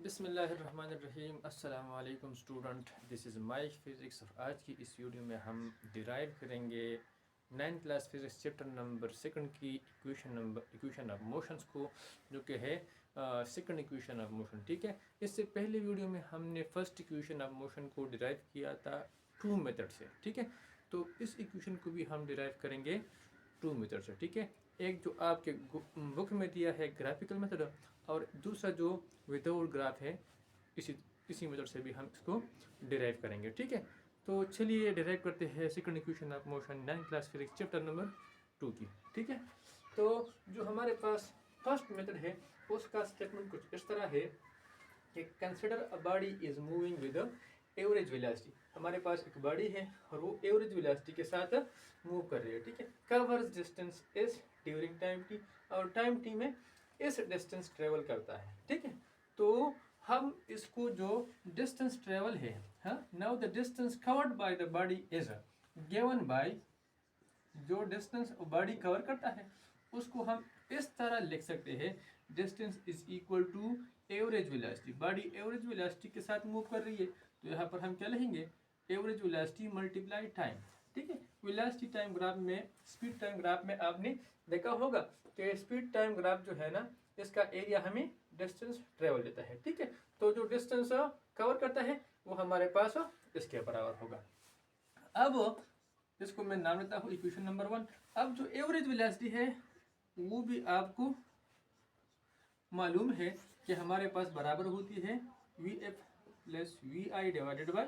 बिस्मिल्लाहिर्रहमानिर्रहीम अस्सलाम वालेकुम student, this is my physics. और आज की इस वीडियो में हम डिराइव करेंगे 9th class physics chapter number second की इक्वेशन ऑफ मोशंस को, जो कि है सेकंड इक्वेशन ऑफ मोशन। ठीक है, इससे पहले वीडियो में हमने फर्स्ट इक्वेशन ऑफ मोशन को डिराइव किया था टू मेथड से। ठीक है, तो इस इक्वेशन को भी हम डिराइव करेंगे टू मेथड से। ठीक है, एक जो आपके बुक में दिया है ग्राफिकल मेथड, और दूसरा जो विदाउट ग्राफ है, इसी मेथड से भी हम इसको डिराइव करेंगे। ठीक है, तो चलिए डिराइव करते हैं second equation of motion 9th class physics chapter number 2 की। ठीक है, तो जो हमारे पास फर्स्ट मेथड है उसका स्टेटमेंट कुछ इस तरह है कि consider a body is moving with average velocity. हमारे पास एक बॉडी है और वो एवरेज वेलोसिटी के साथ मूव कर रही है। ठीक है, covers distance is during time T, और टाइम टी में इस डिस्टेंस ट्रेवल करता है। ठीक है, तो हम इसको जो डिस्टेंस ट्रेवल है, now the distance covered by the body is given by, जो डिस्टेंस बॉडी कवर करता है उसको हम इस तरह लिख सकते हैं, distance is equal to average velocity. Body average velocity के साथ मूव कर रही है, तो यहाँ पर हम क्या लिखेंगे, एवरेज वेलोसिटी मल्टीप्लाई टाइम। ठीक है, वेलोसिटी टाइम ग्राफ में, स्पीड टाइम ग्राफ में आपने देखा होगा कि स्पीड टाइम ग्राफ जो है ना, इसका एरिया हमें डिस्टेंस ट्रेवल देता है। ठीक है, तो जो डिस्टेंस कवर करता है वो हमारे पास इसके बराबर होगा। अब इसको मैं नाम लेता हूँ इक्वेशन नंबर 1। अब जो एवरेज वेलोसिटी है वो भी आपको मालूम है कि हमारे पास बराबर होती है V F plus V I divided by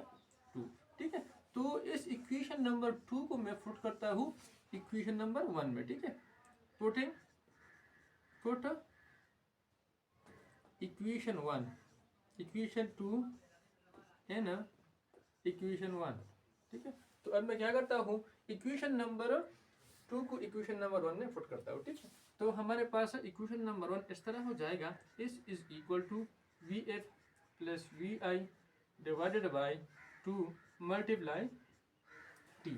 2। ठीक है, तो इस इक्वेशन नंबर 2 को मैं पुट करता हूँ इक्वेशन नंबर 1 में। ठीक है, पुट इक्वेशन 1, इक्वेशन 2 है ना, इक्वेशन 1। ठीक है, तो अब मैं क्या करता हूँ, इक्वेशन नंबर 2 को इक्वेशन नंबर 1 में पुट करता हूँ। ठीक है, तो हमारे पास इक्वेशन नंबर 1 इस तरह हो जाएगा, S is equal to V F plus V I divided by 2 multiply T.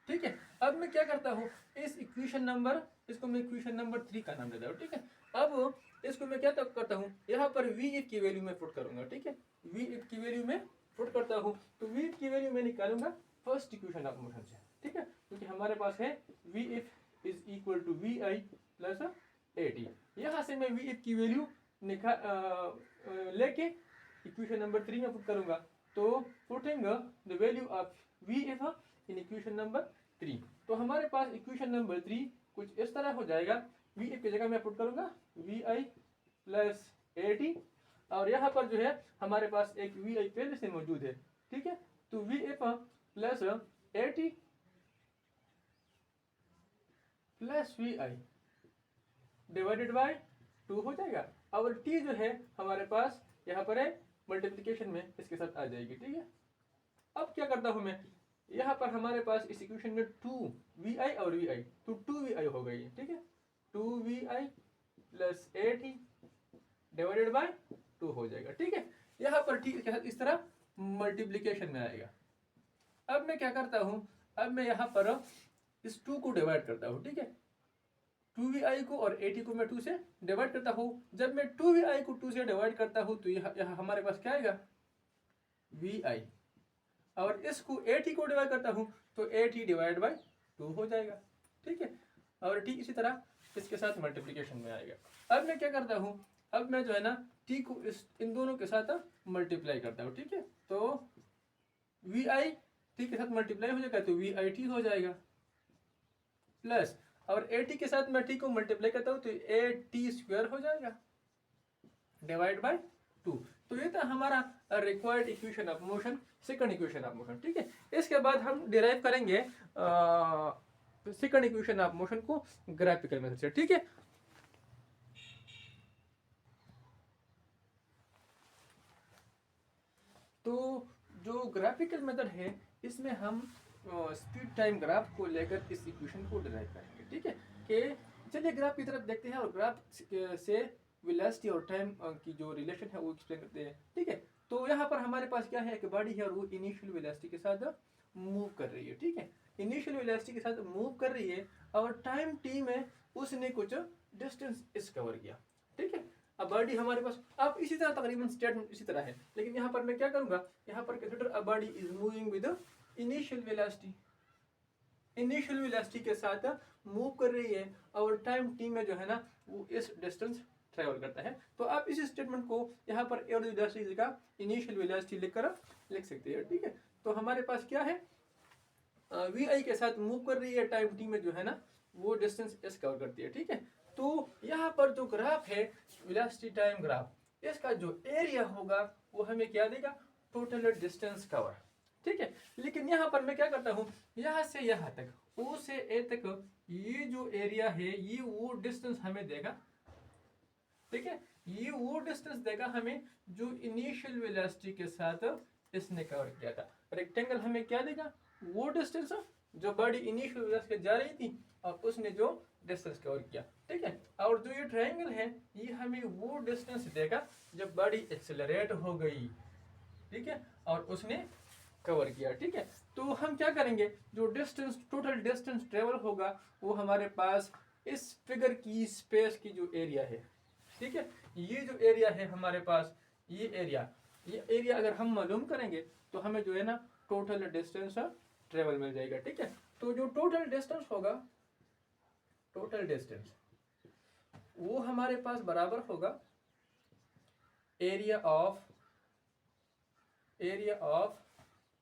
ठीक है, अब मैं क्या करता हूँ, इस इक्वेशन नंबर, इसको मैं इक्वेशन नंबर 3 का नाम देता हूँ। ठीक है, अब इसको मैं क्या करता हूँ, यहाँ पर वी एफ की वैल्यू में पुट करूंगा। ठीक है, वी एफ की वैल्यू में पुट करता हूँ, तो वी एफ की वैल्यू मैं निकालूंगा फर्स्ट इक्वेशन ऑफ मोशन से। ठीक है, क्योंकि हमारे पास है V F is equal to V I plus A T. यहाँ से मैं वी एफ की वैल्यू लेके इक्वेशन नंबर 3 में पुट करूंगा, तो putting the value of V F in equation number 3, तो हमारे पास इक्वेशन नंबर 3 कुछ इस तरह हो जाएगा, वी एफ की जगह मैं पुट करूंगा V I plus A T, और यहाँ पर जो है हमारे पास एक वी आई पहले से मौजूद है। ठीक है, तो V F plus A T plus V I divided by 2 हो जाएगा, और टी जो है हमारे पास यहाँ पर है मल्टीप्लिकेशन में इसके साथ आ जाएगी। ठीक है, अब क्या करता हूँ मैं, यहाँ पर हमारे पास इस इक्वेशन में 2 वी आई और वी आई, तो 2 वी आई हो गई। ठीक है, 2 V I plus A T divided by 2 हो जाएगा। ठीक है, यहाँ पर टी के साथ इस तरह मल्टीप्लिकेशन में आएगा। अब मैं क्या करता हूँ, अब मैं यहाँ पर इस 2 को डिवाइड करता हूँ। ठीक है, 2vi को और 80 को मैं 2 से डिवाइड करता हूँ। जब मैं 2vi को 2 से डिवाइड करता हूँ तो यहाँ हमारे पास क्या आएगा, vi, और इसको 80 को डिवाइड करता हूँ तो 80 डिवाइड बाई 2 हो जाएगा। ठीक है, और t इसी तरह इसके साथ मल्टीप्लिकेशन में आएगा। अब मैं क्या करता हूँ, अब मैं जो है ना t को इन दोनों के साथ मल्टीप्लाई करता हूँ। ठीक है, तो vi t के साथ मल्टीप्लाई हो जाएगा तो vi t हो जाएगा, प्लस और ए टी के साथ मैं टी को मल्टीप्लाई करता हूँ तो ए टी स्क्वायर हो जाएगा डिवाइड बाय 2। तो ये था हमारा required equation of motion, second equation of motion. ठीक है, इसके बाद हम डिराइव करेंगे सेकंड इक्वेशन ऑफ मोशन को ग्राफिकल मेथड से। ठीक है, तो जो ग्राफिकल मेथड है इसमें हम स्पीड टाइम ग्राफ को लेकर इस इक्वेशन को डिराइव करेंगे। ठीक है, कि चलिए ग्राफ की तरफ देखते हैं और ग्राफ से वेलोसिटी और टाइम की जो रिलेशन है वो एक्सप्लेन करते हैं। ठीक है, तो यहाँ पर हमारे पास क्या है, एक बॉडी है और वो इनिशियल वेलोसिटी के साथ मूव कर रही है। ठीक है, इनिशियल वेलोसिटी के साथ मूव कर रही है और टाइम टी में उसने कुछ डिस्टेंस इस कवर किया। ठीक है, बॉडी हमारे पास, आप इसी तरह तकरीबन स्टेटमेंट इसी तरह है, लेकिन यहाँ पर मैं क्या करूँगा, यहाँ पर consider a body is moving with initial velocity, initial velocity के साथ मूव कर रही है और टाइम टी में जो है ना वो इस डिस्टेंस ट्रेवल करता है। तो आप इस स्टेटमेंट को यहाँ पर एयर वेलोसिटी का इनिशियल वेलोसिटी लिखकर लिख सकते हैं, ठीक है। तो हमारे पास क्या है, वी आई के साथ मूव कर रही है टाइम टी में जो है ना वो डिस्टेंस एस कवर करती है, ठीक है। तो यहाँ पर जो ग्राफ है वेलोसिटी टाइम ग्राफ, इसका जो एरिया होगा वो हमें क्या देगा, टोटल डिस्टेंस कवर, ठीक है। लेकिन यहाँ पर मैं क्या करता हूँ, यहाँ से यहाँ तक, ओ से ए तक ये जो एरिया है ये वो डिस्टेंस हमें देगा, ठीक है। ये वो डिस्टेंस देगा हमें जो इनिशियल वेलोसिटी के साथ इसने कवर किया था। रेक्टेंगल हमें क्या देगा, वो डिस्टेंस जो बॉडी इनिशियल वेलोसिटी से जा रही थी और उसने जो डिस्टेंस कवर किया, ठीक है। और जो ये ट्रायंगल है ये हमें वो डिस्टेंस देगा जब बॉडी एक्सेलरेट हो गई, ठीक है, और उसने कवर किया, ठीक है। तो हम क्या करेंगे, जो डिस्टेंस टोटल डिस्टेंस ट्रेवल होगा वो हमारे पास इस फिगर की स्पेस की जो एरिया है, ठीक है, ये जो एरिया है हमारे पास, ये एरिया अगर हम मालूम करेंगे तो हमें जो है ना टोटल डिस्टेंस ट्रेवल मिल जाएगा, ठीक है। तो जो टोटल डिस्टेंस होगा, टोटल डिस्टेंस वो हमारे पास बराबर होगा area of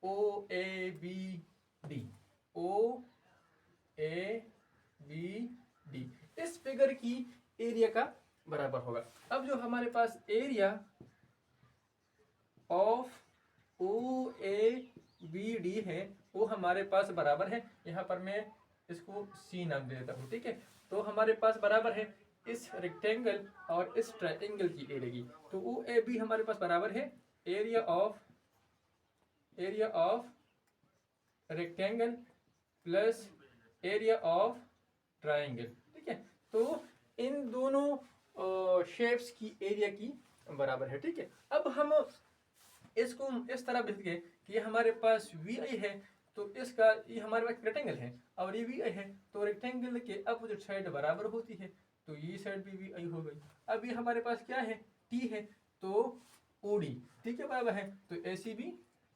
O A B D, O A B D इस फिगर की एरिया का बराबर होगा। अब जो हमारे पास area of O A B D है वो हमारे पास बराबर है, यहाँ पर मैं इसको सी नाम दे देता हूँ, ठीक है। तो हमारे पास बराबर है इस रेक्टेंगल और इस ट्रायंगल की एरिया की। तो ओ ए बी हमारे पास बराबर है area of rectangle plus area of triangle, ठीक है। तो इन दोनों शेप्स की एरिया की बराबर है, ठीक है। अब हम इसको इस तरह भेज गए कि ये हमारे पास वी आई है, तो इसका ये हमारे पास रेक्टेंगल है और ये वी आई है, तो रेक्टेंगल के अपोजिट साइड बराबर होती है, तो ये साइड भी वी आई हो गई। अब ये हमारे पास क्या है, टी है, तो ओ डी टी के बराबर है, तो ए सी भी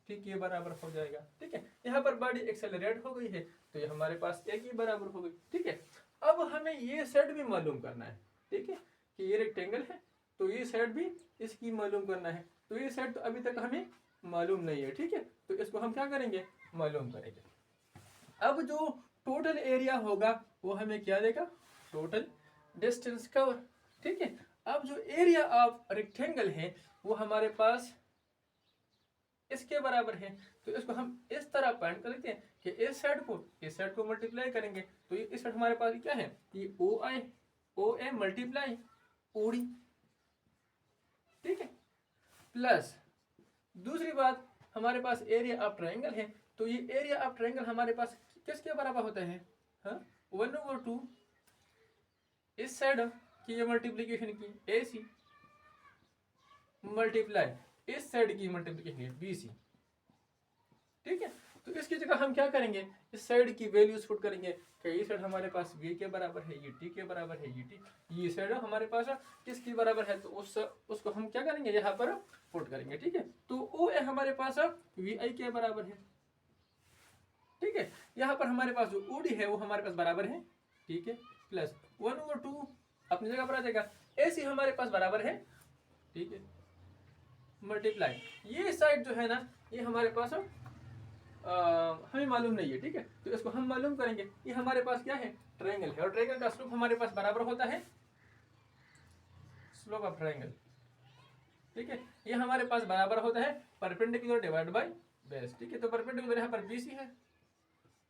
टी के बराबर हो जाएगा, ठीक है। यहाँ पर बॉडी एक्सेलरेट हो गई है तो ये हमारे पास ए के बराबर हो गई, ठीक है। अब हमें ये साइड भी मालूम करना है, ठीक है, कि ये रेक्टेंगल है तो ये साइड भी इसकी मालूम करना है, तो ये साइड तो अभी तक हमें मालूम नहीं है, ठीक है। तो इसको हम क्या करेंगे, मालूम करेंगे। अब जो टोटल एरिया होगा वो हमें क्या देगा, टोटल डिस्टेंस कवर, ठीक है। अब जो एरिया ऑफ रेक्टेंगल है वो हमारे पास इसके बराबर है, तो इसको हम इस तरह पॉइंट कर लेते हैं कि इस साइड को मल्टीप्लाई करेंगे, तो ये इस साइड हमारे पास क्या है, ये ओ ए मल्टीप्लाई ओ डी, ठीक है। प्लस दूसरी बात हमारे पास एरिया ऑफ ट्रायंगल है, तो ये एरिया ऑफ ट्रायंगल हमारे पास किसके बराबर होता है, हाँ 1/2 इस साइड की ये मल्टीप्लीकेशन की ए सी मल्टीप्लाई इस साइड की मल्टीप्लीकेशन बी सी, ठीक है। तो इसकी जगह हम क्या करेंगे, इस साइड की वैल्यूज पुट करेंगे कि ये साइड हमारे पास v के बराबर है, ये t के बराबर है, ये साइड हमारे पास किसके बराबर है, तो उसको हम क्या करेंगे यहाँ पर पुट करेंगे, ठीक है। तो ओ ए हमारे पास वी आई के बराबर है, ठीक है। यहाँ पर हमारे पास जो ओ डी है वो हमारे पास बराबर है, ठीक है, प्लस 1/2 अपनी जगह पर आ जाएगा, ए सी हमारे पास बराबर है, ठीक है, मल्टीप्लाई ये साइड जो है ना ये हमारे पास हमें मालूम नहीं है, ठीक है। तो इसको हम मालूम करेंगे, ये हमारे पास क्या है, ट्रायंगल है, और ट्रायंगल का स्लोप हमारे पास बराबर होता है स्लोप ऑफ ट्रायंगल, ठीक है। ये हमारे पास बराबर होता है परपेंडिकुलर डिवाइड बाय बेस, ठीक है। तो परपेंडिकुलर यहाँ पर BC है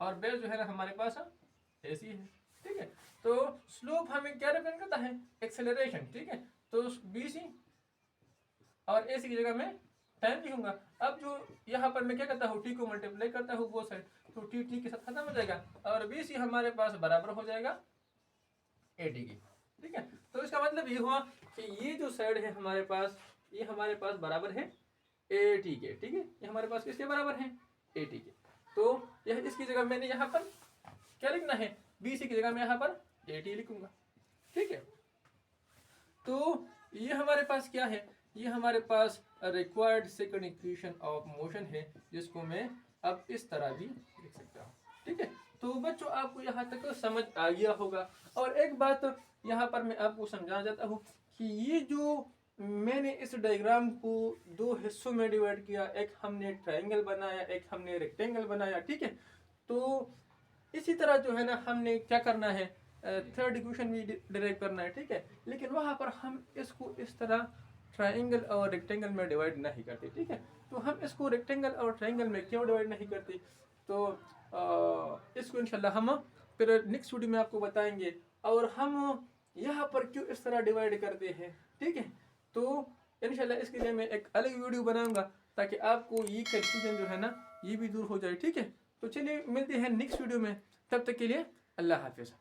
और बेस जो है ना हमारे पास AC है, ठीक है। तो स्लोप हमें क्या रिप्रेजेंट करता है, एक्सेलरेशन, ठीक है। तो BC और AC की जगह में टाइम लिखूंगा। अब जो यहाँ पर मैं क्या करता हूँ, टी को मल्टीप्लाई करता हूँ वो साइड, तो टी के साथ खत्म हो जाएगा और BC हमारे पास बराबर हो जाएगा AD की, ठीक है। तो इसका मतलब ये हुआ कि ये जो साइड है हमारे पास, ये हमारे पास बराबर है AT के, ठीक है। ये हमारे पास किसके बराबर है, AT के। तो यह इसकी जगह मैंने यहाँ पर क्या लिखना है, BC की जगह मैं यहाँ पर AT लिखूंगा, ठीक है। तो ये हमारे पास क्या है, ये हमारे पास required second equation of motion है, जिसको मैं अब इस तरह भी लिख सकता हूँ। ठीक है, तो बच्चों आपको यहाँ तक समझ आ गया होगा। और एक बात यहाँ पर मैं आपको समझाना चाहता हूँ कि ये जो मैंने इस डायग्राम को दो हिस्सों में डिवाइड किया, एक हमने ट्रायंगल बनाया, एक हमने रेक्टेंगल बनाया। ठीक है, तो इसी तरह जो है ना हमने क्या करना है, थर्ड इक्वेशन भी डिराइव करना है। ठीक है, लेकिन वहाँ पर हम इसको इस तरह ट्रायंगल और रेक्टेंगल में डिवाइड नहीं करते। ठीक है, तो हम इसको रेक्टेंगल और ट्रायंगल में क्यों डिवाइड नहीं करते, तो इसको इंशाल्लाह हम फिर नेक्स्ट वीडियो में आपको बताएंगे। और हम यहाँ पर क्यों इस तरह डिवाइड करते हैं। ठीक है, तो इंशाल्लाह इसके लिए मैं एक अलग वीडियो बनाऊंगा ताकि आपको ये कंफ्यूजन जो है ना ये भी दूर हो जाए। ठीक है, तो चलिए मिलते हैं नेक्स्ट वीडियो में, तब तक के लिए अल्लाह हाफिज़।